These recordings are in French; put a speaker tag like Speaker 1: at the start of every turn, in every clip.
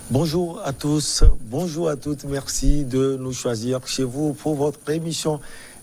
Speaker 1: Bonjour à tous, bonjour à toutes. Merci de nous choisir chez vous pour votre émission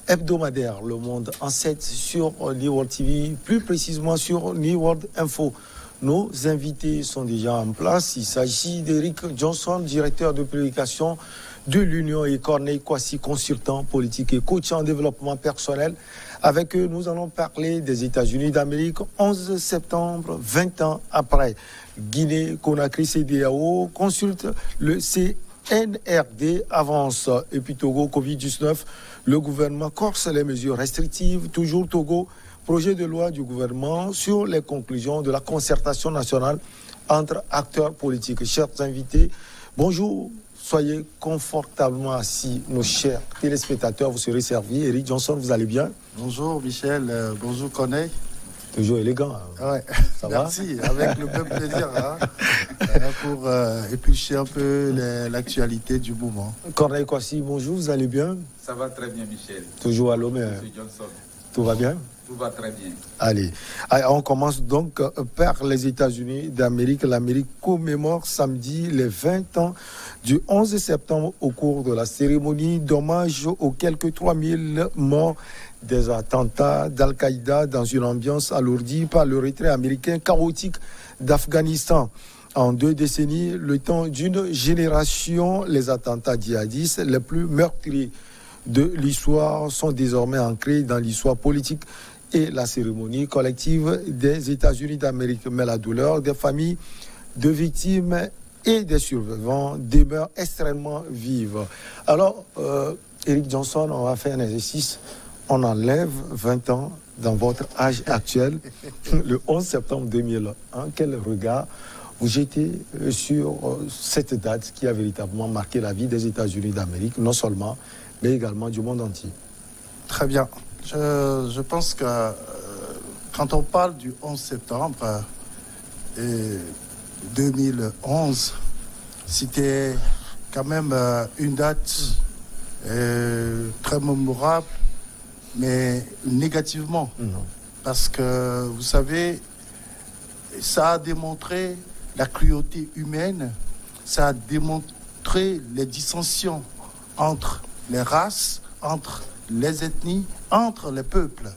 Speaker 1: hebdomadaire Le Monde en 7 sur New World TV, plus précisément sur New World Info. Nos invités sont déjà en place. Il s'agit d'Eric Johnson, directeur de publication de l'Union, et Corneille Kwasi, consultant politique et coach en développement personnel. Avec eux, nous allons parler des États-Unis d'Amérique, 11 septembre, 20 ans après. Guinée-Conakry, CEDEAO consulte le CNRD, avance. Et puis Togo, Covid-19, le gouvernement corse les mesures restrictives. Toujours Togo, projet de loi du gouvernement sur les conclusions de la concertation nationale entre acteurs politiques. Chers invités, bonjour. Soyez confortablement assis, nos chers téléspectateurs, vous serez servis. Eric Johnson, vous allez bien?
Speaker 2: Bonjour Michel, bonjour Corneille.
Speaker 1: Toujours élégant.
Speaker 2: Ouais.
Speaker 1: Ça
Speaker 2: Merci, avec le même plaisir pour éplucher un peu l'actualité du moment.
Speaker 1: Corneille Kwasi, bonjour, vous allez bien?
Speaker 3: Ça va très bien Michel.
Speaker 1: Toujours à l'honneur.
Speaker 3: Monsieur Johnson.
Speaker 1: Tout va bien?
Speaker 3: Tout va très bien.
Speaker 1: Allez, on commence donc par les États-Unis d'Amérique. L'Amérique commémore samedi les 20 ans du 11 septembre au cours de la cérémonie d'hommage aux quelques 3000 morts des attentats d'Al-Qaïda dans une ambiance alourdie par le retrait américain chaotique d'Afghanistan. En 2 décennies, le temps d'une génération, les attentats djihadistes les plus meurtriers de l'histoire sont désormais ancrés dans l'histoire politique et la cérémonie collective des États-Unis d'Amérique. Mais la douleur des familles de victimes et des survivants demeure extrêmement vive. Alors, Eric Johnson, on va faire un exercice. On enlève 20 ans dans votre âge actuel, le 11 septembre 2001. Quel regard vous jetez sur cette date qui a véritablement marqué la vie des États-Unis d'Amérique, non seulement, mais également du monde entier?
Speaker 2: Très bien. Je pense que quand on parle du 11 septembre 2011, c'était quand même une date très mémorable, mais négativement. Parce que, vous savez, ça a démontré la cruauté humaine, ça a démontré les dissensions entre les races, entre les ethnies, entre les peuples.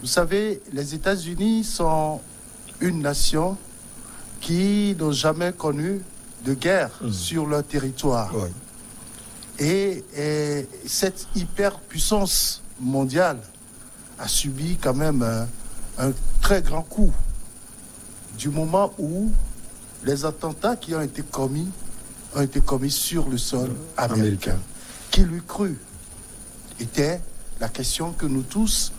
Speaker 2: Vous savez, les États-Unis sont une nation qui n'ont jamais connu de guerre sur leur territoire.
Speaker 1: Oui.
Speaker 2: Et cette hyperpuissance mondiale a subi quand même un très grand coup du moment où les attentats qui ont été commis sur le sol américain. Qui l'eût cru? Était la question que nous tous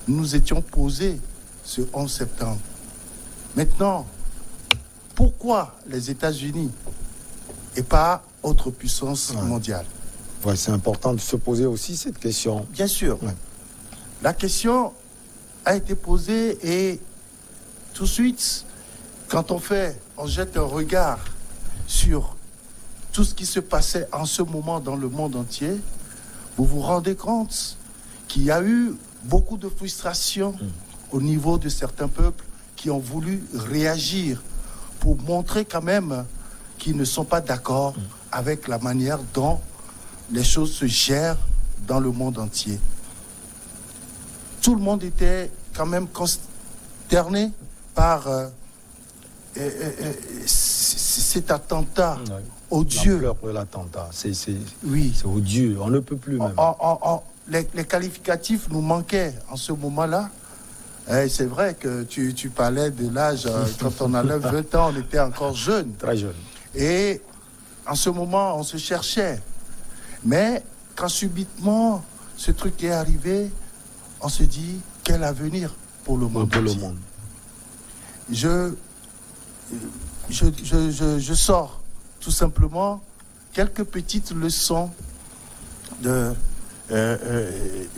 Speaker 2: nous étions posés ce 11 septembre. Maintenant, pourquoi les États-Unis et pas autre puissance mondiale?
Speaker 1: Ouais, c'est important de se poser aussi cette question.
Speaker 2: Bien sûr.
Speaker 1: Ouais.
Speaker 2: La question a été posée et tout de suite, quand on jette un regard sur tout ce qui se passait en ce moment dans le monde entier, vous vous rendez compte qu'il y a eu beaucoup de frustration au niveau de certains peuples qui ont voulu réagir pour montrer quand même qu'ils ne sont pas d'accord avec la manière dont les choses se gèrent dans le monde entier. Tout le monde était quand même consterné par cet attentat odieux.
Speaker 1: La peur de l'attentat, c'est
Speaker 2: oui.
Speaker 1: odieux, on ne peut plus même.
Speaker 2: Les qualificatifs nous manquaient en ce moment-là. C'est vrai que tu parlais de l'âge, quand on enlève 20 ans, on était encore jeune.
Speaker 1: Très jeune.
Speaker 2: Et en ce moment, on se cherchait. Mais quand subitement ce truc est arrivé, on se dit, quel avenir pour le monde entier. Je sors tout simplement quelques petites leçons de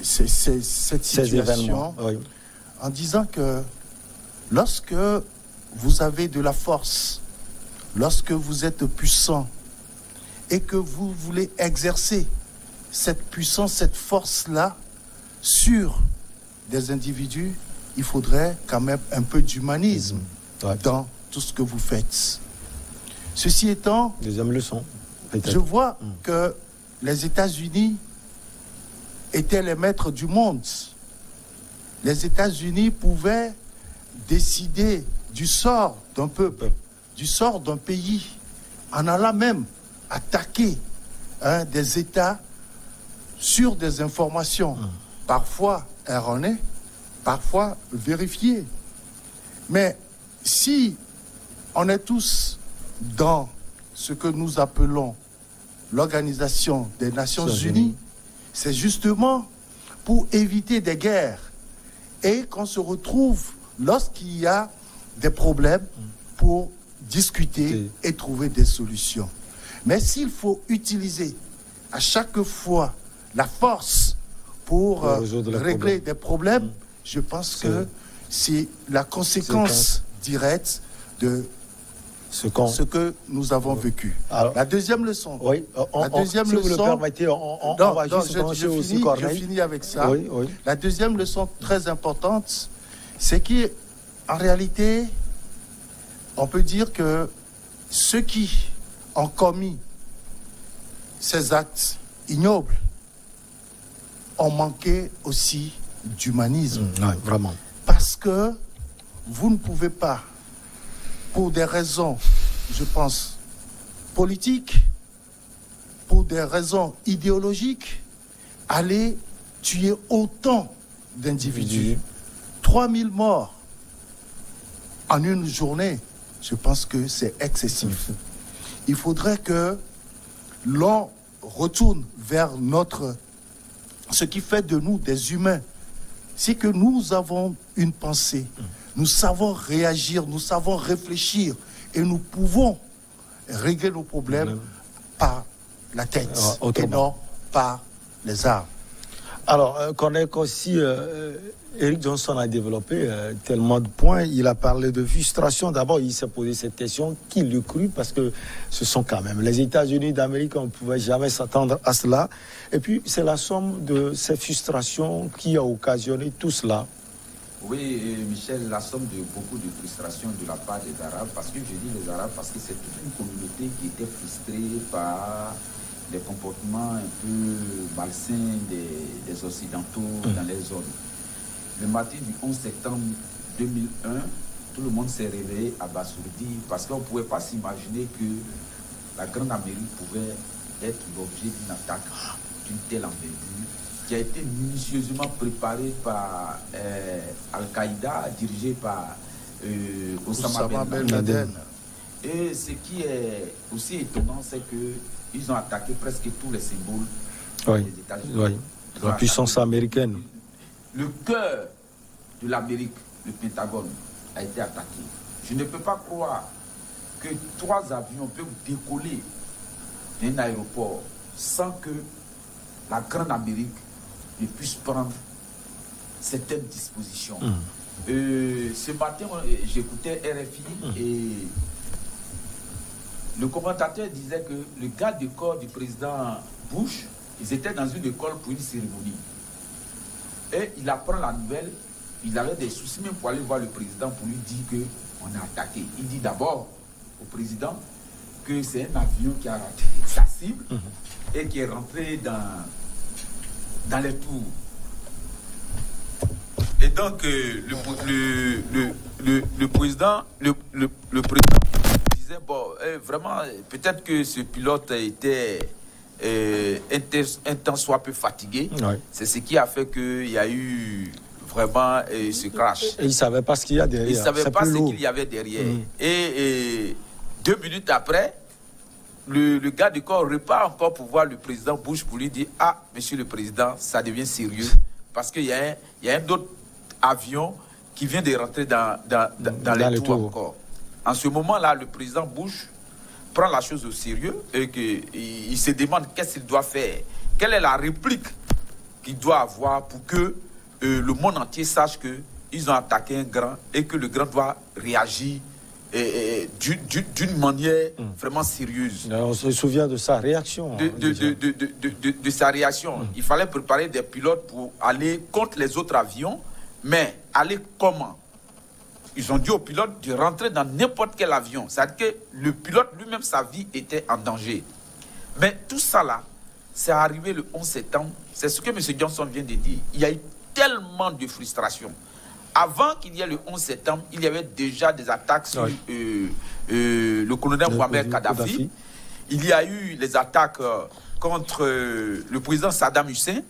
Speaker 2: cette situation, en disant que lorsque vous avez de la force, lorsque vous êtes puissant et que vous voulez exercer cette puissance, cette force-là sur des individus, il faudrait quand même un peu d'humanisme dans tout ce que vous faites. Ceci étant,
Speaker 1: deuxième leçon.
Speaker 2: Je vois que les États-Unis étaient les maîtres du monde. Les États-Unis pouvaient décider du sort d'un peuple, du sort d'un pays, en allant même attaquer des États sur des informations, parfois erronées, parfois vérifiées. Mais si on est tous dans ce que nous appelons l'Organisation des Nations Unies, c'est justement pour éviter des guerres et qu'on se retrouve lorsqu'il y a des problèmes pour discuter et trouver des solutions. Mais s'il faut utiliser à chaque fois la force pour régler des problèmes, je pense que c'est la conséquence directe de ce que nous avons vécu. Alors, la deuxième leçon.
Speaker 1: Oui,
Speaker 2: si vous le permettez,
Speaker 1: on va
Speaker 2: je finis avec ça. Oui. La deuxième leçon très importante, c'est qu'en réalité, on peut dire que ceux qui ont commis ces actes ignobles ont manqué aussi d'humanisme.
Speaker 1: Vraiment.
Speaker 2: Parce que vous ne pouvez pas, pour des raisons, je pense, politiques, pour des raisons idéologiques, aller tuer autant d'individus. 3000 morts en une journée, je pense que c'est excessif. Il faudrait que l'on retourne vers ce qui fait de nous des humains. C'est que nous avons une pensée. Nous savons réagir, nous savons réfléchir et nous pouvons régler nos problèmes par la tête et non par les armes.
Speaker 1: Alors, connaît qu'aussi Eric Johnson a développé tellement de points. Il a parlé de frustration. D'abord, il s'est posé cette question, qui le crut, parce que ce sont quand même les États-Unis d'Amérique, on ne pouvait jamais s'attendre à cela. Et puis, c'est la somme de ces frustrations qui a occasionné tout cela.
Speaker 3: Oui, Michel, la somme de beaucoup de frustrations de la part des Arabes, parce que je dis les Arabes parce que c'est toute une communauté qui était frustrée par les comportements un peu malsains des Occidentaux dans les zones. Le matin du 11 septembre 2001, tout le monde s'est réveillé abasourdi parce qu'on ne pouvait pas s'imaginer que la Grande Amérique pouvait être l'objet d'une attaque d'une telle envergure qui a été minutieusement préparée par Al-Qaïda, dirigée par Osama Ben Laden. Et ce qui est aussi étonnant, c'est qu'ils ont attaqué presque tous les symboles des États-Unis.
Speaker 1: La puissance américaine.
Speaker 3: Le cœur de l'Amérique, le Pentagone, a été attaqué. Je ne peux pas croire que 3 avions peuvent décoller d'un aéroport sans que la Grande Amérique ne puisse prendre certaines dispositions. Ce matin, j'écoutais RFI et le commentateur disait que le garde du corps du président Bush, ils étaient dans une école pour une cérémonie. Et il apprend la nouvelle, il avait des soucis même pour aller voir le président pour lui dire qu'on a attaqué. Il dit d'abord au président que c'est un avion qui a raté sa cible et qui est rentré dans les tours. Et donc le président disait bon, vraiment peut-être que ce pilote était un temps soit peu fatigué. C'est ce qui a fait qu'il y a eu vraiment ce crash.
Speaker 1: Et il ne savait pas ce qu'il y a derrière.
Speaker 3: Il ne savait pas ce qu'il y avait derrière. Et 2 minutes après, le gars du corps repart encore pour voir le président Bush pour lui dire « Ah, monsieur le président, ça devient sérieux. » Parce qu'il y a un autre avion qui vient de rentrer dans les tours encore. En ce moment-là, le président Bush prend la chose au sérieux et qu'il se demande qu'est-ce qu'il doit faire. Quelle est la réplique qu'il doit avoir pour que le monde entier sache qu'ils ont attaqué un grand et que le grand doit réagir d'une manière vraiment sérieuse.
Speaker 1: On se souvient de sa réaction.
Speaker 3: De sa réaction. Il fallait préparer des pilotes pour aller contre les autres avions, mais aller comment? ils ont dit au pilote de rentrer dans n'importe quel avion. C'est-à-dire que le pilote lui-même, sa vie était en danger. Mais tout ça là, c'est arrivé le 11 septembre. C'est ce que M. Johnson vient de dire. Il y a eu tellement de frustration. Avant qu'il y ait le 11 septembre, il y avait déjà des attaques sur le colonel Mohamed Kadhafi. Il y a eu les attaques contre le président Saddam Hussein.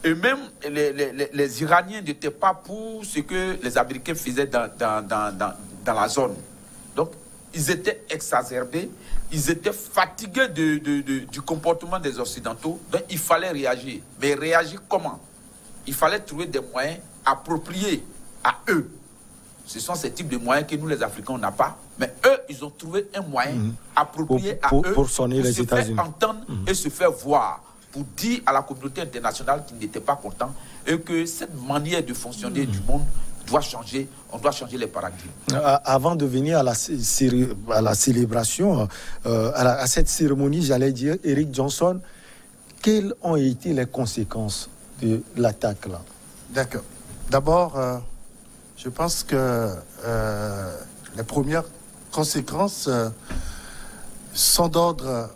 Speaker 3: Et même les Iraniens n'étaient pas pour ce que les Américains faisaient dans la zone. Donc, ils étaient exacerbés, ils étaient fatigués du comportement des Occidentaux. Donc, il fallait réagir. Mais réagir comment? Il fallait trouver des moyens appropriés à eux. Ce sont ces types de moyens que nous, les Africains, on n'a pas. Mais eux, ils ont trouvé un moyen approprié à eux
Speaker 1: pour sonner les États-Unis,
Speaker 3: se faire entendre et se faire voir, pour dire à la communauté internationale qu'ils n'étaient pas contents et que cette manière de fonctionner du monde doit changer. On doit changer les paradigmes.
Speaker 1: Avant de venir à la célébration, à cette cérémonie, j'allais dire, Eric Johnson, quelles ont été les conséquences de l'attaque là?
Speaker 2: D'accord. D'abord, je pense que les premières conséquences sont d'ordre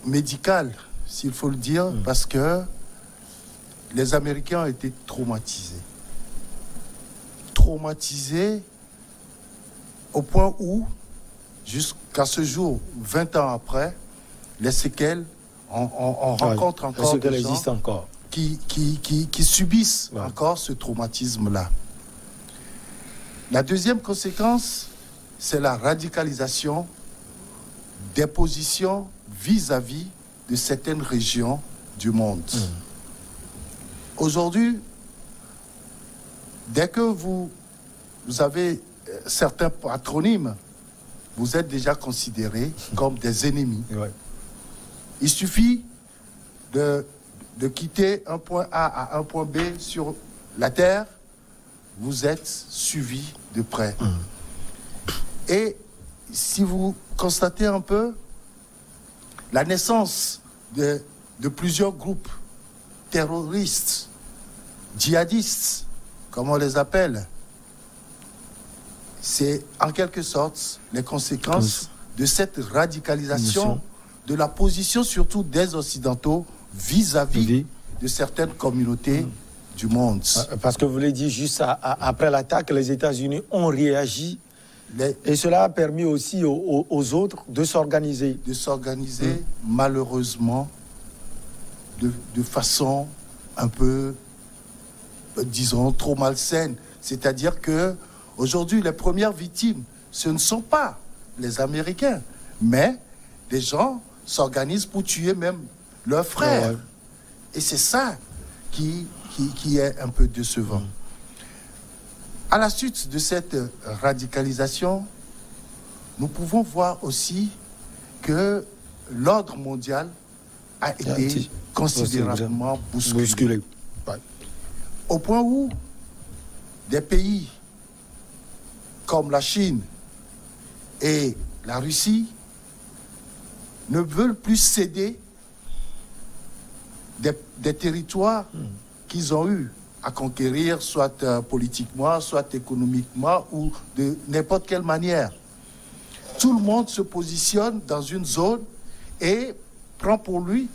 Speaker 2: médical, s'il faut le dire, parce que les Américains ont été traumatisés. Traumatisés au point où, jusqu'à ce jour, 20 ans après, les séquelles, on rencontre encore des gens qui subissent encore ce traumatisme-là. La deuxième conséquence, c'est la radicalisation des positions vis-à-vis de certaines régions du monde. Aujourd'hui, dès que vous avez certains patronymes, vous êtes déjà considérés comme des ennemis. Il suffit de quitter un point A à un point B sur la Terre, vous êtes suivi de près. Et si vous constatez un peu la naissance de plusieurs groupes terroristes, djihadistes, comme on les appelle, c'est en quelque sorte les conséquences de cette radicalisation de la position surtout des Occidentaux vis-à-vis de certaines communautés du monde.
Speaker 1: Parce que vous l'avez dit, juste après l'attaque, les États-Unis ont réagi. Et cela a permis aussi aux autres de s'organiser.
Speaker 2: De s'organiser, malheureusement, de façon un peu, disons, trop malsaine. C'est-à-dire que aujourd'hui, les premières victimes, ce ne sont pas les Américains, mais des gens s'organisent pour tuer même leurs frères. Et c'est ça qui est un peu décevant. À la suite de cette radicalisation, nous pouvons voir aussi que l'ordre mondial a été considérablement bousculé. Au point où des pays comme la Chine et la Russie ne veulent plus céder des territoires qu'ils ont eu à conquérir, soit politiquement, soit économiquement, ou de n'importe quelle manière. Tout le monde se positionne dans une zone et prend pour lui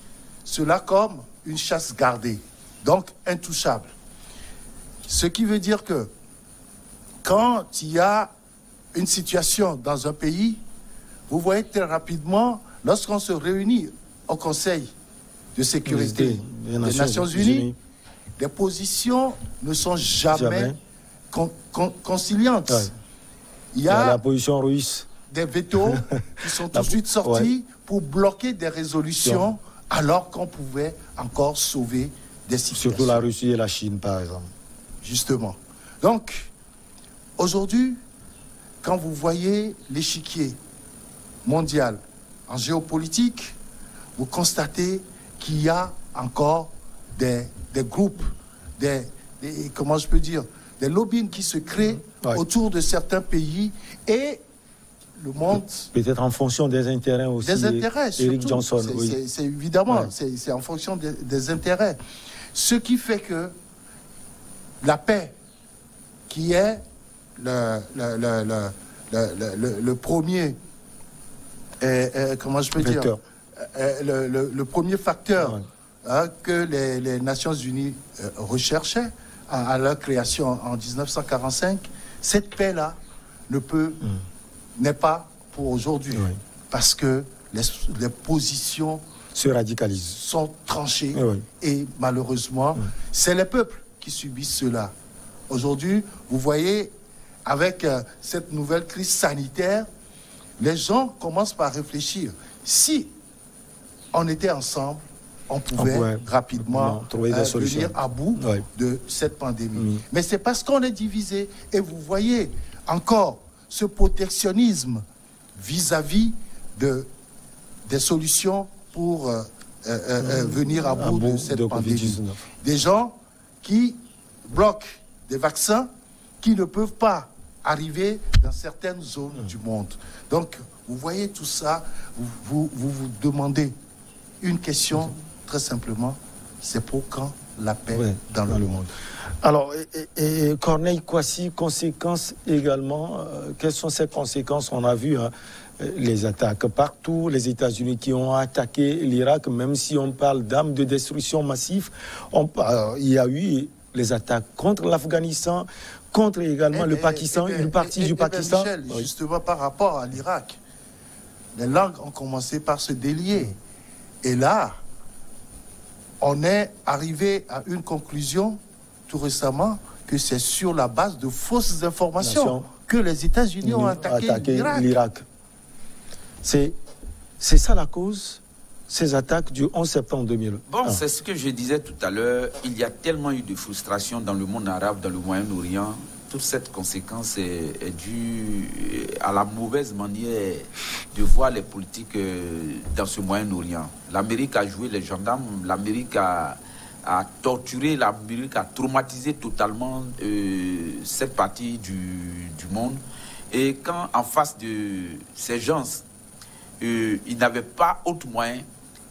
Speaker 2: cela comme une chasse gardée, donc intouchable. Ce qui veut dire que quand il y a une situation dans un pays, vous voyez très rapidement, lorsqu'on se réunit au Conseil de sécurité des Nations Unies, les positions ne sont jamais conciliantes. Il y a
Speaker 1: la position russe,
Speaker 2: des vétos qui sont tout de suite sortis pour bloquer des résolutions alors qu'on pouvait encore sauver des situations.
Speaker 1: Surtout la Russie et la Chine, par exemple.
Speaker 2: Justement. Donc, aujourd'hui, quand vous voyez l'échiquier mondial en géopolitique, vous constatez qu'il y a encore des groupes, comment je peux dire, des lobbying qui se créent autour de certains pays et le monde...
Speaker 1: Peut-être en fonction des intérêts aussi.
Speaker 2: Des intérêts,
Speaker 1: Eric
Speaker 2: surtout.
Speaker 1: Johnson,
Speaker 2: c'est évidemment, c'est en fonction des intérêts. Ce qui fait que la paix qui est le premier, comment je peux dire, le premier facteur que les Nations Unies recherchaient à leur création en 1945, cette paix-là n'est pas pour aujourd'hui, parce que les positions
Speaker 1: se radicalisent,
Speaker 2: sont tranchées, et malheureusement, c'est les peuples qui subissent cela. Aujourd'hui, vous voyez, avec cette nouvelle crise sanitaire, les gens commencent par réfléchir. Si on était ensemble, on pouvait rapidement venir à bout de cette pandémie. Mais c'est parce qu'on est divisé. Et vous voyez encore ce protectionnisme vis-à-vis des solutions pour venir à bout de cette pandémie. Des gens qui bloquent des vaccins qui ne peuvent pas arriver dans certaines zones du monde. Donc, vous voyez tout ça, vous demandez une question très simplement, c'est pour quand la paix dans le monde.
Speaker 1: Alors, et Corneille Kwasi, conséquences également, quelles sont ces conséquences? On a vu les attaques partout, les États-Unis qui ont attaqué l'Irak, même si on parle d'armes de destruction massive, il y a eu les attaques contre l'Afghanistan, contre également le Pakistan, une partie du Pakistan.
Speaker 2: Michel, justement par rapport à l'Irak, les langues ont commencé par se délier. Et là, on est arrivé à une conclusion tout récemment que c'est sur la base de fausses informations que les États-Unis ont attaqué
Speaker 1: l'Irak. C'est ça la cause, ces attaques du 11 septembre 2001.
Speaker 3: Bon, c'est ce que je disais tout à l'heure. Il y a tellement eu de frustration dans le monde arabe, dans le Moyen-Orient. Toute cette conséquence est due à la mauvaise manière de voir les politiques dans ce Moyen-Orient. L'Amérique a joué les gendarmes, l'Amérique a torturé, l'Amérique a traumatisé totalement cette partie du monde. Et quand en face de ces gens, ils n'avaient pas autre moyen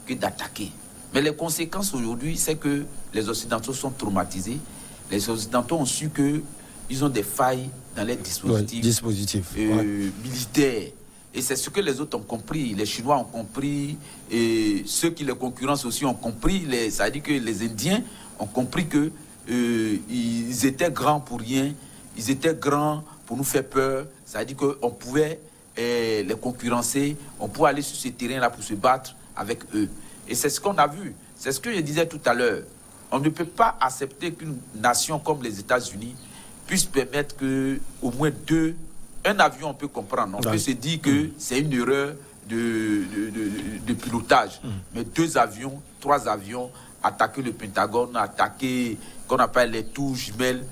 Speaker 3: que d'attaquer. Mais les conséquences aujourd'hui, c'est que les Occidentaux sont traumatisés. Les Occidentaux ont su qu'ils ont des failles dans les dispositifs militaires. Et c'est ce que les autres ont compris. Les Chinois ont compris, et ceux qui les concurrencent aussi ont compris. Ça veut dire que les Indiens ont compris qu'ils étaient grands pour rien. Ils étaient grands pour nous faire peur. Ça veut dire qu'on pouvait les concurrencer. On pouvait aller sur ces terrains-là pour se battre avec eux. Et c'est ce qu'on a vu. C'est ce que je disais tout à l'heure. On ne peut pas accepter qu'une nation comme les États-Unis puisse permettre qu'au moins un avion, on peut comprendre. On peut se dire que c'est une erreur de pilotage. Mais 2 avions, 3 avions, attaquer le Pentagone, attaquer, qu'on appelle les tours jumelles,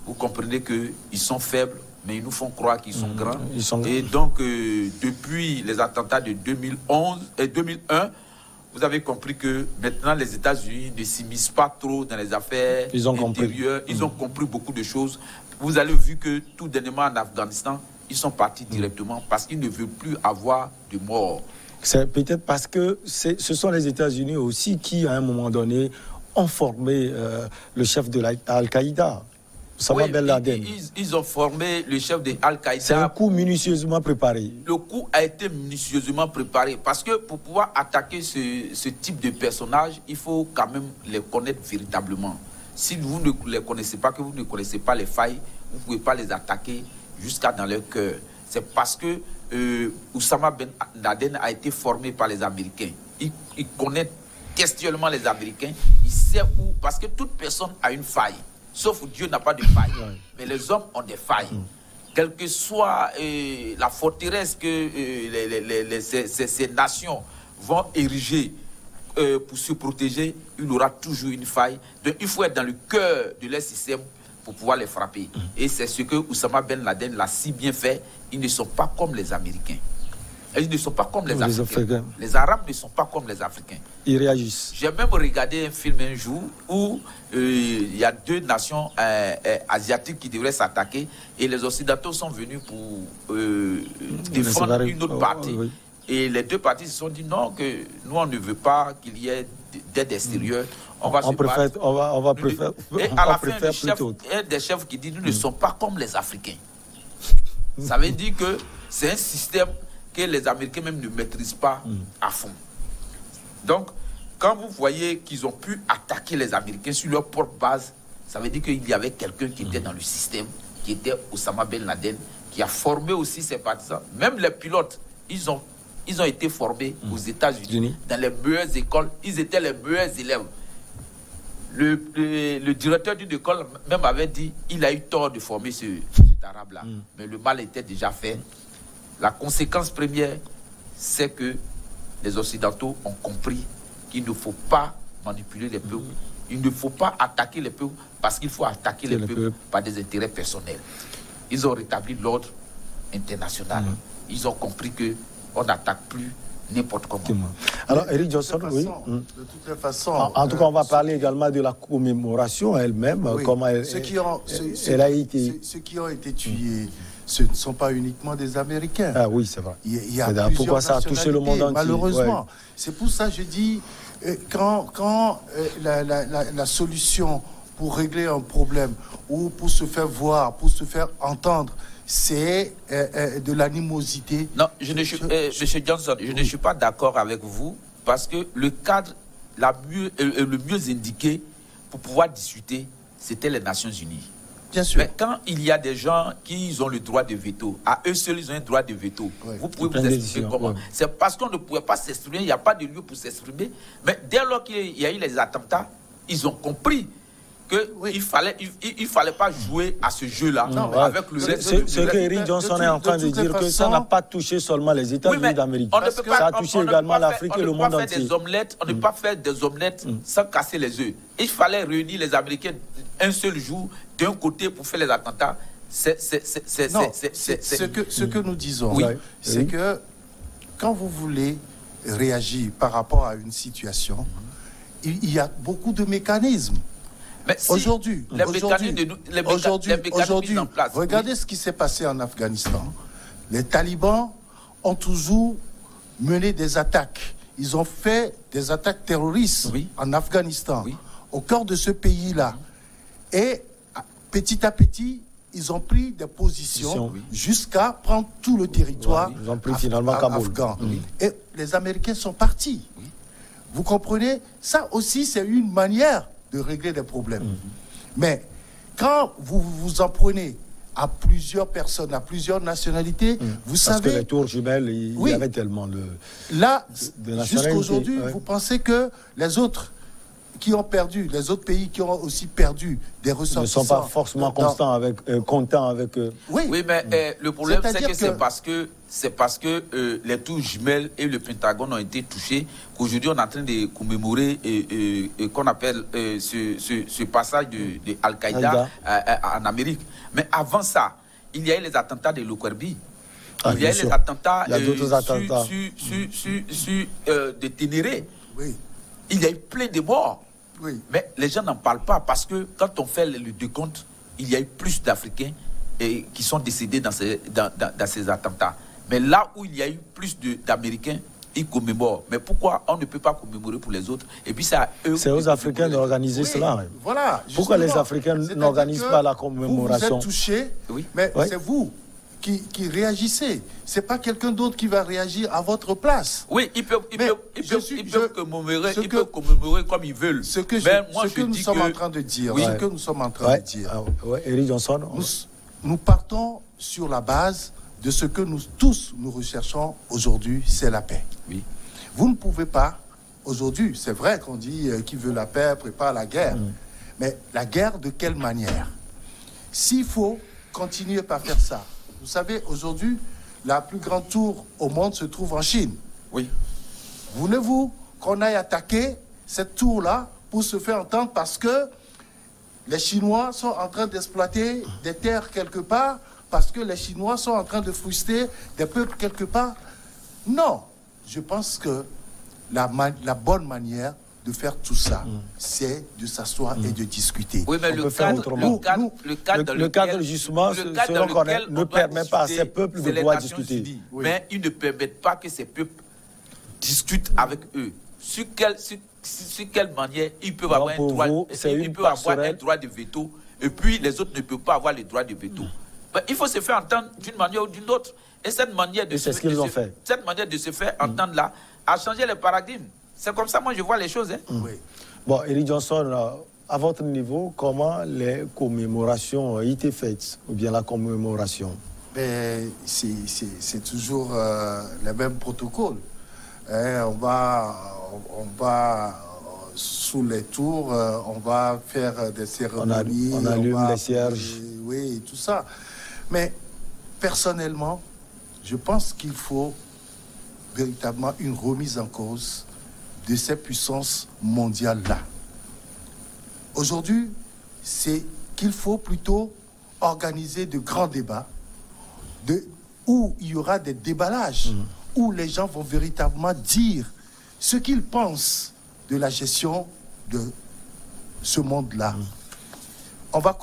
Speaker 3: vous comprenez qu'ils sont faibles, mais ils nous font croire qu'ils sont grands. Et donc, depuis les attentats de 2011 et 2001, vous avez compris que maintenant les États-Unis ne s'immiscent pas trop dans les affaires intérieures. Ils ont compris beaucoup de choses. Vous avez vu que tout dernièrement en Afghanistan, ils sont partis directement parce qu'ils ne veulent plus avoir de morts.
Speaker 1: C'est peut-être parce que ce sont les États-Unis aussi qui, à un moment donné, ont formé le chef de Al-Qaïda. Osama Ben Laden.
Speaker 3: Ils ont formé le chef de Al-Qaïda.
Speaker 1: C'est un coup minutieusement préparé.
Speaker 3: Le coup a été minutieusement préparé parce que pour pouvoir attaquer ce type de personnage, il faut quand même les connaître véritablement. Si vous ne les connaissez pas, que vous ne connaissez pas les failles, vous ne pouvez pas les attaquer jusqu'à dans leur cœur. C'est parce que Osama Ben Laden a été formé par les Américains. Il connaît textuellement les Américains. Il sait où, parce que toute personne a une faille. Sauf Dieu n'a pas de faille. Mais les hommes ont des failles. Quelle que soit la forteresse que ces nations vont ériger pour se protéger, il aura toujours une faille. Donc il faut être dans le cœur de leur système pour pouvoir les frapper. Et c'est ce que Osama Ben Laden l'a si bien fait. Ils ne sont pas comme les Américains. Ils ne sont pas comme les Africains. Les Arabes ne sont pas comme les Africains.
Speaker 1: Ils réagissent.
Speaker 3: J'ai même regardé un film un jour où il y a 2 nations asiatiques qui devraient s'attaquer et les Occidentaux sont venus pour défendre une autre partie. Et les 2 parties se sont dit non, que nous on ne veut pas qu'il y ait d'aide extérieure. On va préfère
Speaker 1: on va
Speaker 3: et à la fin, un des chefs qui dit nous ne sommes pas comme les Africains. Ça veut dire que c'est un système que les Américains même ne maîtrisent pas à fond. Donc, quand vous voyez qu'ils ont pu attaquer les Américains sur leur propre base, ça veut dire qu'il y avait quelqu'un qui était dans le système, qui était Osama Ben Laden, qui a formé aussi ses partisans. Même les pilotes, ils ont été formés aux États-Unis, dans les meilleures écoles. Ils étaient les meilleurs élèves. Le directeur d'une école même avait dit il a eu tort de former cet arabe-là. Mais le mal était déjà fait. La conséquence première, c'est que les Occidentaux ont compris qu'il ne faut pas manipuler les peuples. Il ne faut pas attaquer les peuples parce qu'il faut attaquer les peuples par des intérêts personnels. Ils ont rétabli l'ordre international. Ils ont compris qu'on n'attaque plus n'importe comment.
Speaker 1: Alors, Eric Johnson, oui.
Speaker 2: De toutes les façons.
Speaker 1: En tout cas, on va parler également de la commémoration elle-même.
Speaker 2: Oui,
Speaker 1: comment elle a été.
Speaker 2: Ceux qui ont été tués, ce ne sont pas uniquement des Américains.
Speaker 1: Ah oui, c'est vrai.
Speaker 2: Il y a plusieurs
Speaker 1: pourquoi ça a touché le monde entier.
Speaker 2: Malheureusement. Ouais. C'est pour ça que je dis, quand la solution pour régler un problème ou pour se faire voir, pour se faire entendre, c'est de l'animosité.
Speaker 3: Non, Monsieur Johnson, je ne suis pas d'accord avec vous parce que le cadre le mieux indiqué pour pouvoir discuter, c'était les Nations Unies.
Speaker 2: Bien sûr.
Speaker 3: Mais quand il y a des gens qui ont le droit de veto, à eux seuls ils ont un droit de veto, vous pouvez vous exprimer comment? C'est parce qu'on ne pouvait pas s'exprimer, il n'y a pas de lieu pour s'exprimer. Mais dès lors qu'il y a eu les attentats, ils ont compris qu'il il fallait pas jouer à ce jeu-là avec le reste.
Speaker 1: Ce que Eric Johnson est en train de dire, que ça n'a pas touché seulement les États-Unis d'Amérique. Ça a touché également l'Afrique et le monde entier.
Speaker 3: On ne peut pas faire des omelettes sans casser les œufs. Il fallait réunir les Américains un seul jour d'un côté pour faire les attentats.
Speaker 2: Ce que nous disons, c'est que quand vous voulez réagir par rapport à une situation, il y a beaucoup de mécanismes. Aujourd'hui, regardez ce qui s'est passé en Afghanistan. Les talibans ont toujours mené des attaques. Ils ont fait des attaques terroristes en Afghanistan, au cœur de ce pays-là. Et petit à petit, ils ont pris des positions jusqu'à prendre tout le territoire
Speaker 1: ils ont pris finalement
Speaker 2: afghan. Et les Américains sont partis. Vous comprenez? Ça aussi, c'est une manière de régler des problèmes. Mais quand vous vous en prenez à plusieurs personnes, à plusieurs nationalités, vous savez...
Speaker 1: Parce que les tours jumelles, il y avait tellement de...
Speaker 2: Là, jusqu'à aujourd'hui, vous pensez que les autres qui ont perdu, les autres pays qui ont aussi perdu des ressources...
Speaker 1: Ne sont pas forcément contents avec eux.
Speaker 3: Oui, mais le problème, c'est que c'est parce que les tours jumelles et le Pentagone ont été touchés qu'aujourd'hui on est en train de commémorer qu'on appelle ce passage de Al-Qaïda en Amérique. Mais avant ça, il y a eu les attentats de Lockerbie. Il y a eu les attentats de Ténéré. Il y a eu plein de morts. Mais les gens n'en parlent pas parce que quand on fait le décompte, il y a eu plus d'Africains qui sont décédés dans ces attentats. Mais là où il y a eu plus d'Américains, ils commémorent. Mais pourquoi on ne peut pas commémorer pour les autres? Et puis
Speaker 1: c'est aux Africains d'organiser cela.
Speaker 2: Voilà.
Speaker 1: Pourquoi les Africains n'organisent pas la commémoration?
Speaker 2: Vous êtes touchés, mais c'est vous qui réagissez. C'est pas quelqu'un d'autre qui va réagir à votre place.
Speaker 3: Oui, ils peuvent commémorer comme ils veulent.
Speaker 2: Ce que nous sommes en train de dire,
Speaker 1: Eric Johnson,
Speaker 2: nous partons sur la base de ce que nous tous nous recherchons aujourd'hui, c'est la paix. Vous ne pouvez pas, aujourd'hui, c'est vrai qu'on dit qui veut la paix prépare la guerre, mais la guerre de quelle manière? S'il faut continuer par faire ça, vous savez, aujourd'hui, la plus grande tour au monde se trouve en Chine. Voulez-vous qu'on aille attaquer cette tour-là pour se faire entendre parce que les Chinois sont en train d'exploiter des terres quelque part, parce que les Chinois sont en train de frustrer des peuples quelque part? Non. Je pense que la bonne manière de faire tout ça, c'est de s'asseoir et de discuter.
Speaker 3: Oui, mais le cadre justement,
Speaker 1: ne permet pas à ces peuples de pouvoir discuter.
Speaker 3: Mais ils ne permettent pas que ces peuples discutent avec eux. Sur quelle manière ils peuvent avoir un droit de veto, et puis les autres ne peuvent pas avoir le droit de veto. il faut se faire entendre d'une manière ou d'une autre. Et cette manière de,
Speaker 1: c'est ce qu'ils ont fait.
Speaker 3: Cette manière de se faire entendre là a changé le paradigme. C'est comme ça, moi, je vois les choses. Hein.
Speaker 2: Oui.
Speaker 1: Bon, Eric Johnson, à votre niveau, comment les commémorations ont été faites, ou bien la commémoration?
Speaker 2: C'est toujours les mêmes protocoles. On va sous les tours, on va faire des cérémonies.
Speaker 1: On allume les cierges.
Speaker 2: Oui, tout ça. Mais personnellement, je pense qu'il faut véritablement une remise en cause de ces puissances mondiales-là. Aujourd'hui, c'est qu'il faut plutôt organiser de grands débats où il y aura des déballages, où les gens vont véritablement dire ce qu'ils pensent de la gestion de ce monde-là. On va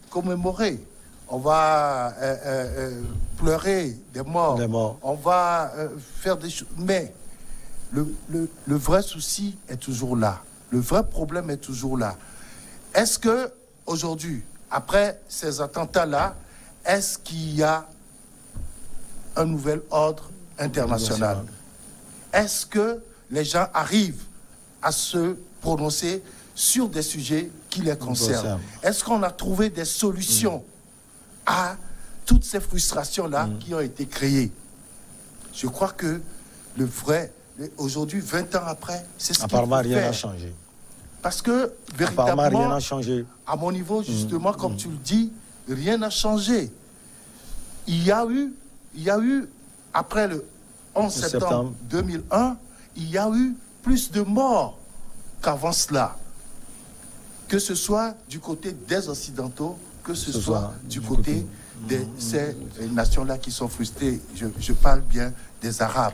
Speaker 2: commémorer, on va pleurer des morts, on va faire des choses. Mais le vrai souci est toujours là. Le vrai problème est toujours là. Est-ce que aujourd'hui, après ces attentats-là, est-ce qu'il y a un nouvel ordre international? Est-ce que les gens arrivent à se prononcer sur des sujets qui les concernent? Est-ce qu'on a trouvé des solutions à toutes ces frustrations-là qui ont été créées? Je crois que le vrai, aujourd'hui, 20 ans après, c'est ce qu'il faut faire.
Speaker 1: Apparemment, rien n'a changé.
Speaker 2: Parce que, véritablement,
Speaker 1: rien n'a changé.
Speaker 2: À mon niveau, justement, comme tu le dis, rien n'a changé. Il y a eu, après le 11 septembre 2001, il y a eu plus de morts qu'avant cela. Que ce soit du côté des Occidentaux, que ce soit du côté de ces nations-là qui sont frustrées. Je parle bien des Arabes.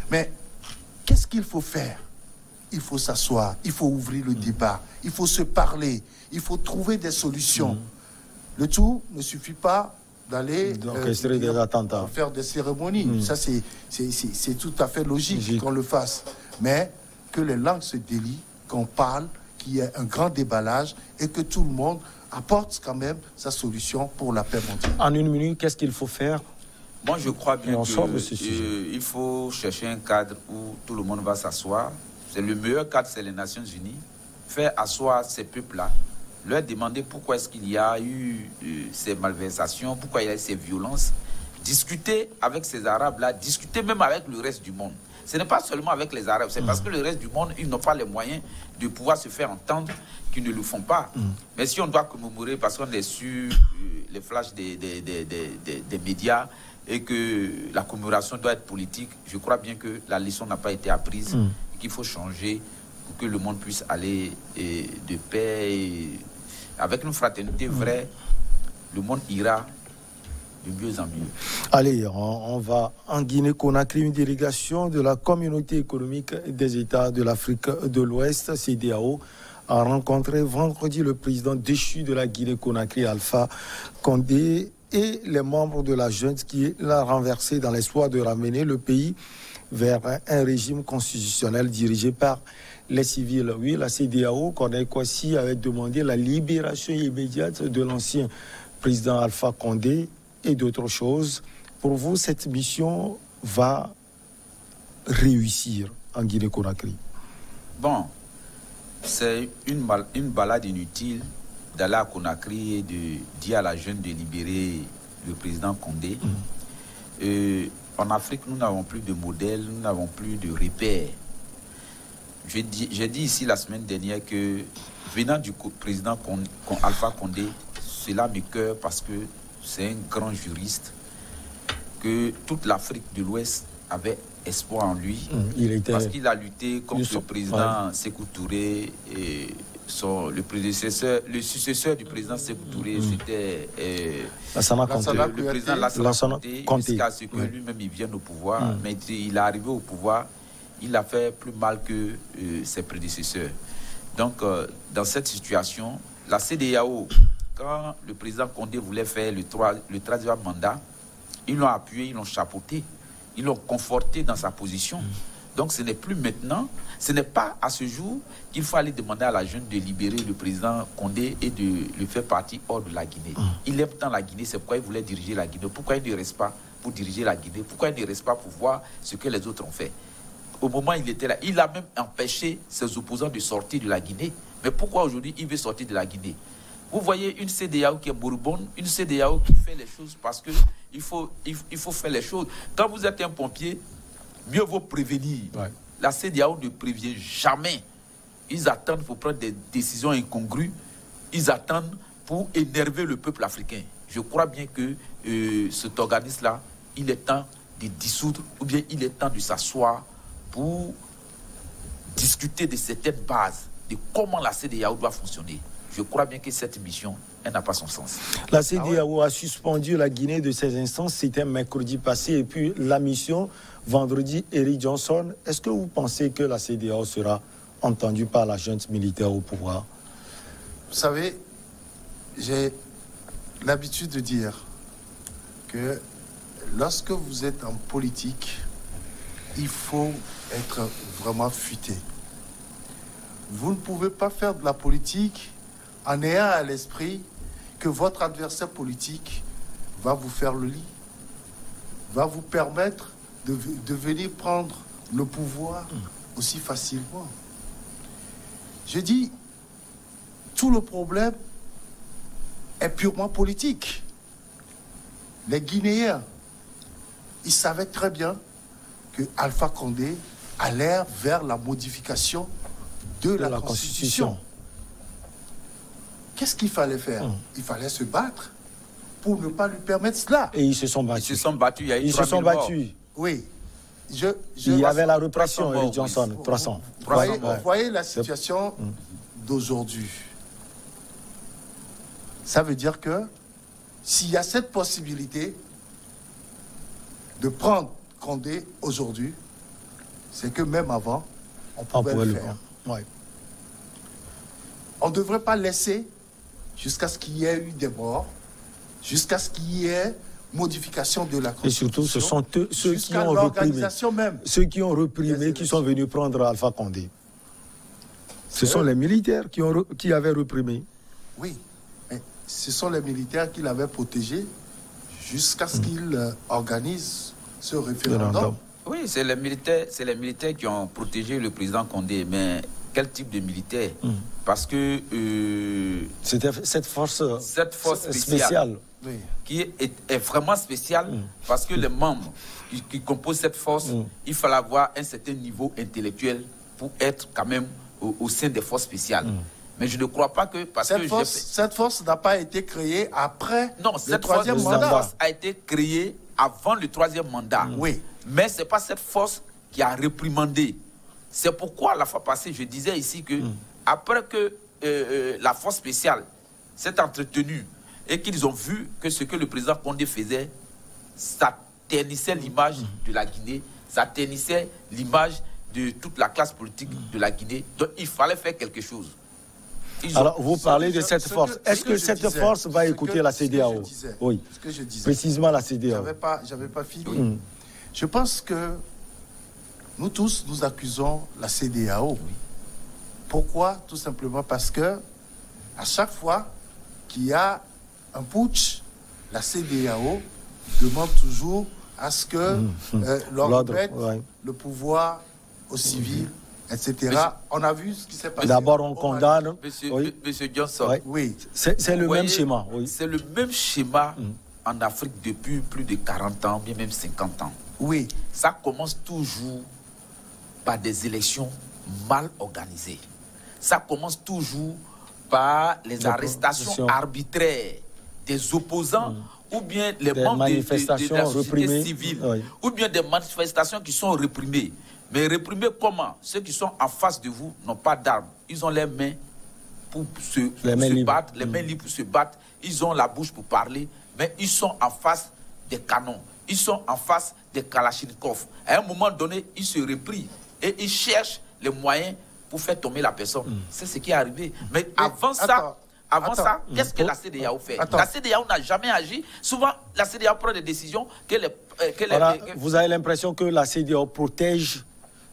Speaker 2: Mais qu'est-ce qu'il faut faire? Il faut s'asseoir, il faut ouvrir le débat, il faut se parler, il faut trouver des solutions. Le tout ne suffit pas d'aller faire des cérémonies. Ça, c'est tout à fait logique qu'on le fasse. Mais que les langues se délient, qu'on parle, qu'il y ait un grand déballage et que tout le monde apporte quand même sa solution pour la paix mondiale.
Speaker 1: En une minute, qu'est-ce qu'il faut faire?
Speaker 3: Moi, je crois bien qu'il faut chercher un cadre où tout le monde va s'asseoir. C'est le meilleur cadre, c'est les Nations Unies. Faire asseoir ces peuples-là, leur demander pourquoi est-ce qu'il y a eu ces malversations, pourquoi il y a eu ces violences. Discuter avec ces Arabes-là, discuter même avec le reste du monde. Ce n'est pas seulement avec les Arabes, c'est parce que le reste du monde, ils n'ont pas les moyens de pouvoir se faire entendre qu'ils ne le font pas. Mais si on doit commémorer parce qu'on est sur les flashs des médias et que la commémoration doit être politique, je crois bien que la leçon n'a pas été apprise. Qu'il faut changer pour que le monde puisse aller de paix et avec une fraternité vraie, le monde ira de mieux en mieux.
Speaker 1: Allez, on va en Guinée-Conakry. Une délégation de la Communauté économique des États de l'Afrique de l'Ouest, CEDEAO, a rencontré vendredi le président déchu de la Guinée-Conakry, Alpha Condé, et les membres de la junte qui l'a renversé dans l'espoir de ramener le pays vers un régime constitutionnel dirigé par les civils. Oui, la CEDEAO, Corneille Kwasi, avait demandé la libération immédiate de l'ancien président Alpha Condé et d'autres choses. Pour vous, cette mission va réussir en Guinée-Conakry?
Speaker 3: Bon, c'est une balade inutile d'aller à Conakry et de dire à la jeune de libérer le président Condé. En Afrique, nous n'avons plus de modèles, nous n'avons plus de repères. J'ai dit ici la semaine dernière que, venant du président Alpha Condé, cela m'écoeure parce que c'est un grand juriste, que toute l'Afrique de l'Ouest avait espoir en lui, parce qu'il a lutté contre le président Sékou Touré et le successeur du président Sékou Touré, c'était le président Lassana Conté, jusqu'à ce que lui-même il vienne au pouvoir. Mais il est arrivé au pouvoir, il a fait plus mal que ses prédécesseurs. Donc, dans cette situation, la CEDEAO, quand le président Condé voulait faire le troisième mandat, ils l'ont appuyé, ils l'ont chapeauté, ils l'ont conforté dans sa position. Donc ce n'est plus maintenant, ce n'est pas à ce jour qu'il faut aller demander à la junte de libérer le président Condé et de le faire partir hors de la Guinée. Il aime tant la Guinée, c'est pourquoi il voulait diriger la Guinée. Pourquoi il ne reste pas pour diriger la Guinée? Pourquoi il ne reste pas pour voir ce que les autres ont fait? Au moment où il était là, il a même empêché ses opposants de sortir de la Guinée. Mais pourquoi aujourd'hui il veut sortir de la Guinée? Vous voyez une CEDEAO qui est moribonde, une CEDEAO qui fait les choses parce qu'il faut faire les choses. Quand vous êtes un pompier, mieux vaut prévenir. Ouais. La CEDEAO ne prévient jamais. Ils attendent pour prendre des décisions incongrues. Ils attendent pour énerver le peuple africain. Je crois bien que cet organisme-là, il est temps de dissoudre ou bien il est temps de s'asseoir pour discuter de certaines bases, de comment la CEDEAO doit fonctionner. Je crois bien que cette mission, elle n'a pas son sens.
Speaker 1: La CEDEAO a suspendu la Guinée de ses instances, c'était mercredi passé, et puis la mission, vendredi, Eric Johnson. Est-ce que vous pensez que la CEDEAO sera entendue par la junte militaire au pouvoir?
Speaker 2: Vous savez, j'ai l'habitude de dire que lorsque vous êtes en politique, il faut être vraiment futé. Vous ne pouvez pas faire de la politique en ayant à l'esprit que votre adversaire politique va vous faire le lit, va vous permettre de venir prendre le pouvoir aussi facilement. Je dis, tout le problème est purement politique. Les Guinéens, ils savaient très bien que Alpha Condé allait vers la modification de la Constitution. Qu'est-ce qu'il fallait faire? Il fallait se battre pour ne pas lui permettre cela.
Speaker 1: Et ils se sont battus.
Speaker 3: Ils se sont battus.
Speaker 1: Ils se sont battus.
Speaker 2: Oui.
Speaker 1: Il y avait la répression, Eric Johnson, 300.
Speaker 2: Vous voyez la situation d'aujourd'hui. Ça veut dire que s'il y a cette possibilité de prendre Condé aujourd'hui, c'est que même avant, on pouvait le faire.
Speaker 1: Ouais.
Speaker 2: On ne devrait pas laisser jusqu'à ce qu'il y ait eu des morts, jusqu'à ce qu'il y ait modification de la Constitution.
Speaker 1: Et surtout, ce sont ceux qui ont reprimé, ceux qui ont reprimé, qui sont venus prendre Alpha Condé. Ce sont les militaires qui avaient reprimé.
Speaker 2: Oui, mais ce sont les militaires qui l'avaient protégé jusqu'à ce qu'ils organisent ce référendum.
Speaker 3: Oui, c'est les militaires qui ont protégé le président Condé, mais quel type de militaire? Parce que
Speaker 1: c'était cette force spéciale.
Speaker 3: Oui. Qui est vraiment spéciale, parce que les membres qui composent cette force, il fallait avoir un certain niveau intellectuel pour être quand même au sein des forces spéciales. Mais je ne crois pas que...
Speaker 2: Cette force n'a pas été créée après
Speaker 3: le troisième mandat. Cette force a été créée avant le troisième mandat.
Speaker 2: Oui.
Speaker 3: Mais ce n'est pas cette force qui a réprimandé. C'est pourquoi, la fois passée, je disais ici que, après que la force spéciale s'est entretenue et qu'ils ont vu que ce que le président Condé faisait, ça ternissait l'image de la Guinée, ça ternissait l'image de toute la classe politique de la Guinée. Donc, il fallait faire quelque chose.
Speaker 1: Alors, vous parlez de cette force. Est-ce que cette force va écouter la CEDEAO? Oui,
Speaker 2: ce que je disais.
Speaker 1: Précisément la CEDEAO.
Speaker 2: J'avais pas fini. Je pense que nous tous, nous accusons la CEDEAO. Pourquoi? Tout simplement parce que à chaque fois qu'il y a un putsch, la CEDEAO demande toujours à ce que l'on remette le pouvoir aux civils, etc. On a vu ce qui s'est passé.
Speaker 1: D'abord, on condamne.
Speaker 3: Monsieur Johnson,
Speaker 1: oui. C'est le même schéma. Oui.
Speaker 3: C'est le même schéma en Afrique depuis plus de 40 ans, bien même 50 ans.
Speaker 2: Oui.
Speaker 3: Ça commence toujours par des élections mal organisées. Ça commence toujours par les arrestations arbitraires des opposants ou bien les membres de la société civile, ou bien des manifestations qui sont réprimées. Mais réprimées comment? Ceux qui sont en face de vous n'ont pas d'armes. Ils ont les mains pour se battre, les mains libres pour se battre. Ils ont la bouche pour parler, mais ils sont en face des canons. Ils sont en face des kalachnikovs. À un moment donné, ils se reprient et ils cherchent les moyens pour faire tomber la personne. C'est ce qui est arrivé. Mais avant ça, qu'est-ce que la CEDEAO fait? La CEDEAO n'a jamais agi. Souvent, la CEDEAO prend des décisions que
Speaker 1: vous avez l'impression que la CEDEAO protège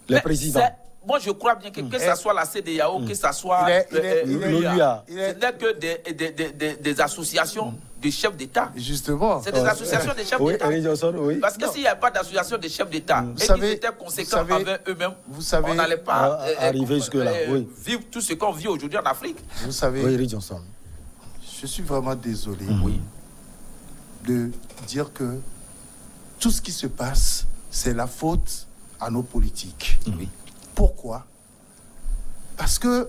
Speaker 1: les présidents.
Speaker 3: Moi, je crois bien que ce soit la CEDEAO, que ce soit
Speaker 1: l'OUA,
Speaker 3: ce n'est que des associations de chefs d'État.
Speaker 2: Justement.
Speaker 3: C'est des associations de chefs d'État.
Speaker 1: Oui.
Speaker 3: Parce que s'il n'y a pas d'association de chefs d'État et qu'ils étaient conséquents envers eux-mêmes, on n'allait pas
Speaker 1: arriver jusque-là.
Speaker 3: Vivre tout ce qu'on vit aujourd'hui en Afrique.
Speaker 2: Vous savez,
Speaker 1: Johnson.
Speaker 2: Je suis vraiment désolé de dire que tout ce qui se passe, c'est la faute à nos politiques. Pourquoi? Parce que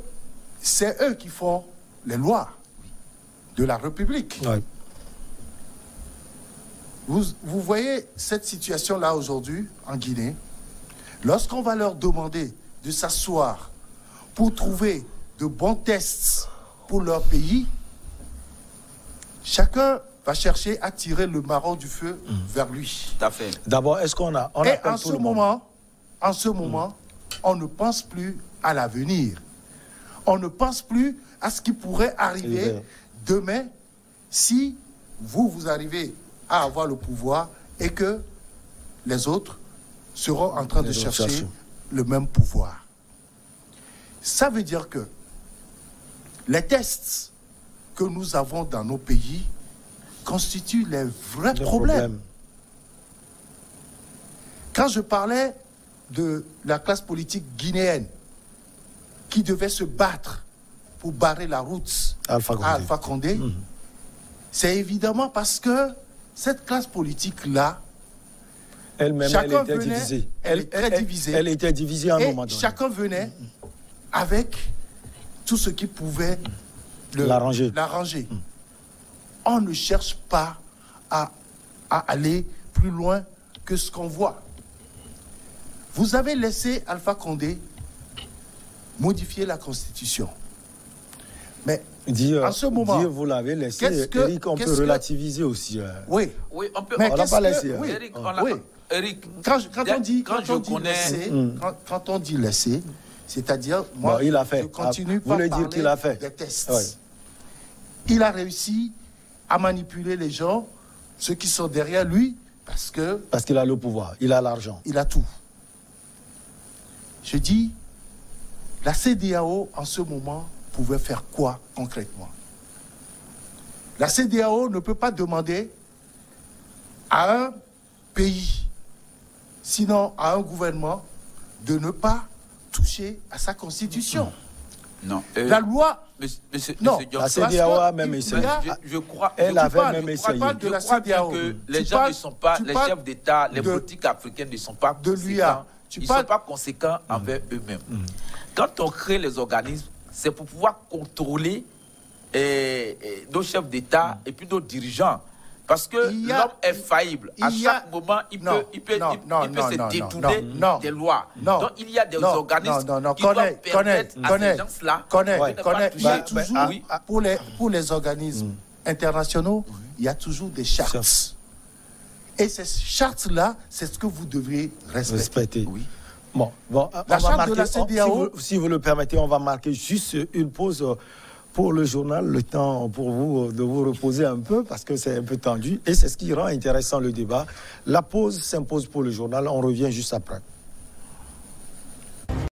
Speaker 2: c'est eux qui font les lois de la République. Vous voyez cette situation-là aujourd'hui en Guinée. Lorsqu'on va leur demander de s'asseoir pour trouver de bons tests pour leur pays, chacun va chercher à tirer le marron du feu vers lui.
Speaker 3: Tout à fait.
Speaker 1: D'abord, est-ce qu'on a...
Speaker 2: Et en ce moment, on ne pense plus à l'avenir. On ne pense plus à ce qui pourrait arriver demain si vous arrivez à avoir le pouvoir et que les autres seront en train de chercher le même pouvoir. Ça veut dire que les tests que nous avons dans nos pays constituent les vrais problèmes. Quand je parlais de la classe politique guinéenne qui devait se battre pour barrer la route à Alpha Condé, c'est évidemment parce que cette classe politique-là,
Speaker 1: elle-même, elle était divisée.
Speaker 2: Elle est très divisée.
Speaker 1: Elle était divisée en un moment donné.
Speaker 2: Chacun venait avec tout ce qui pouvait l'arranger. On ne cherche pas à aller plus loin que ce qu'on voit. Vous avez laissé Alpha Condé modifier la Constitution. Mais en ce moment...
Speaker 1: vous l'avez laissé, Eric, on peut relativiser aussi.
Speaker 2: Oui,
Speaker 3: on peut...
Speaker 2: Mais
Speaker 1: on l'a pas laissé.
Speaker 3: Eric,
Speaker 2: quand on dit laisser, c'est-à-dire, moi,
Speaker 1: il a fait.
Speaker 2: je continue par parler
Speaker 1: qu'il a fait.
Speaker 2: des tests. Il a réussi à manipuler les gens, ceux qui sont derrière lui, parce
Speaker 1: qu'il a le pouvoir, il a l'argent.
Speaker 2: Il a tout. Je dis, la CEDEAO, en ce moment, pouvait faire quoi concrètement? La CEDEAO ne peut pas demander à un pays, sinon à un gouvernement, de ne pas toucher à sa constitution.
Speaker 3: Non.
Speaker 2: La loi...
Speaker 1: la CEDEAO a même essayé.
Speaker 3: Je crois
Speaker 2: de la CEDEAO.
Speaker 3: Que les gens ne sont pas, les chefs d'État, les politiques africaines ne sont pas conséquents. Ils ne sont pas conséquents envers eux-mêmes. Quand on crée les organismes, c'est pour pouvoir contrôler nos chefs d'État et puis nos dirigeants. Parce que l'homme est faillible. À chaque moment, il peut se détourner des lois. Donc, il y a des organismes qui doivent permettre à ces gens-là de pas toucher.
Speaker 2: Pour les organismes internationaux, il y a toujours des chartes. Et ces chartes-là, c'est ce que vous devez respecter.
Speaker 1: Oui. Bon,
Speaker 2: la charte de la CEDEAO...
Speaker 1: Si vous le permettez, on va marquer juste une pause pour le journal, le temps pour vous de vous reposer un peu parce que c'est un peu tendu et c'est ce qui rend intéressant le débat. La pause s'impose pour le journal, on revient juste après.